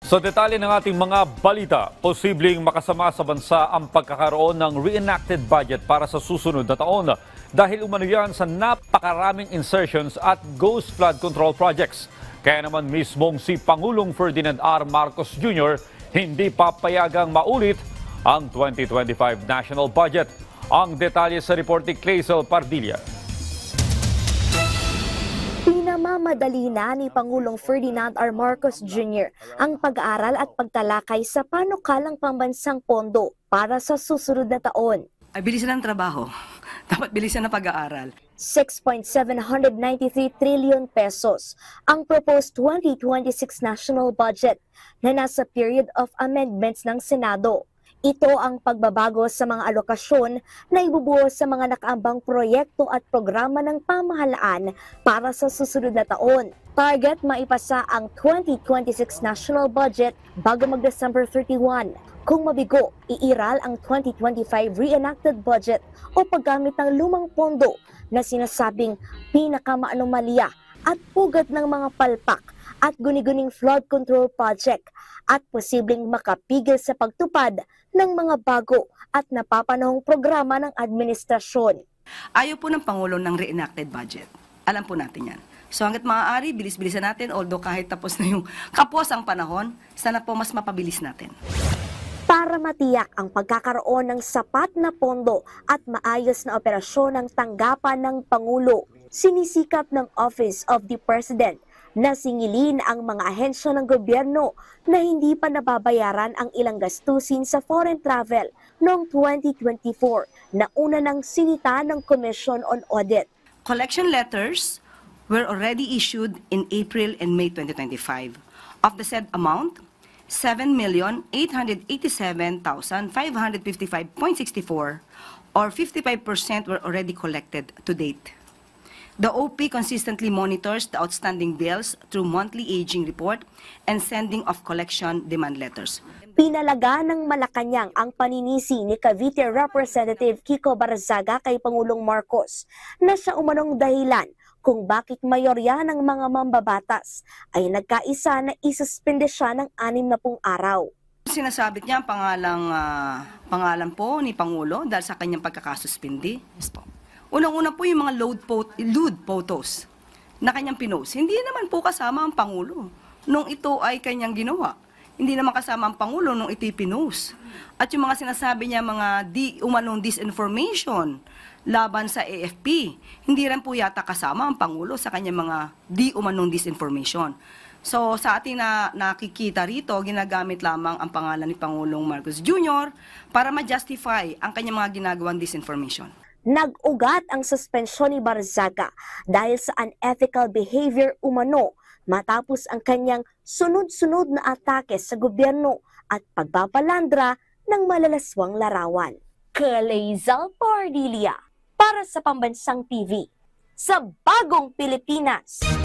Sa detalye ng ating mga balita, posibleng makasama sa bansa ang pagkakaroon ng reenacted budget para sa susunod na taon dahil umano yan sa napakaraming insertions at ghost flood control projects. Kaya naman mismong si Pangulong Ferdinand R. Marcos Jr. hindi papayagang maulit ang 2025 national budget. Ang detalye sa report ni Clazel Pardilla. Pinamamadali na ni Pangulong Ferdinand R. Marcos Jr. ang pag-aaral at pagtalakay sa panukalang pambansang pondo para sa susunod na taon. Ay, bilisan ang trabaho. Dapat bilisan ang pag-aaral. 6.793 trillion pesos ang proposed 2026 national budget na nasa period of amendments ng Senado. Ito ang pagbabago sa mga alokasyon na ibubuhos sa mga nakaambang proyekto at programa ng pamahalaan para sa susunod na taon. Target maipasa ang 2026 national budget bago mag-December 31. Kung mabigo, iiral ang 2025 reenacted budget o paggamit ng lumang pondo na sinasabing pinakamaanomalya at pugad ng mga palpak at guni-guning flood control project at posibleng makapigil sa pagtupad ng mga bago at napapanahong programa ng administrasyon. Ayaw po ng Pangulo ng reenacted budget. Alam po natin yan. So hanggat maaari, bilis-bilisan natin, although kahit tapos na yung kapos ang panahon, sana po mas mapabilis natin. Para matiyak ang pagkakaroon ng sapat na pondo at maayos na operasyon ng tanggapan ng Pangulo, sinisikap ng Office of the President na singilin ang mga ahensya ng gobyerno na hindi pa nababayaran ang ilang gastusin sa foreign travel noong 2024 na una ng sinita ng Commission on Audit. Collection letters were already issued in April and May 2025. Of the said amount, 7,887,555.64 or 55% were already collected to date. The OP consistently monitors the outstanding bills through monthly aging report and sending of collection demand letters. Pinalaga ng Malacanang ang paninisi ni Cavite Representative Kiko Barzaga kay Pangulong Marcos na siya umanong dahilan kung bakit mayorya ng mga mambabatas ay nagkaisa na isuspende siya ng 60 araw. Sinasabit niya ang pangalan po ni Pangulo dahil sa kanyang pagkakasuspindi. Yes po. Unang-una po yung mga lewd photos na kanyang pinost. Hindi naman po kasama ang Pangulo nung ito ay kanyang ginawa. Hindi naman kasama ang Pangulo nung ito'y pinost. At yung mga sinasabi niya mga umanong disinformation laban sa AFP, hindi rin po yata kasama ang Pangulo sa kanyang mga umanong disinformation. So sa ating nakikita rito, ginagamit lamang ang pangalan ni Pangulong Marcos Jr. para ma-justify ang kanyang mga ginagawang disinformation. Nag-ugat ang suspensyon ni Barzaga dahil sa unethical behavior umano matapos ang kanyang sunod-sunod na atake sa gobyerno at pagpapalandra ng malalaswang larawan. Clazel Pardilla para sa Pambansang TV sa Bagong Pilipinas.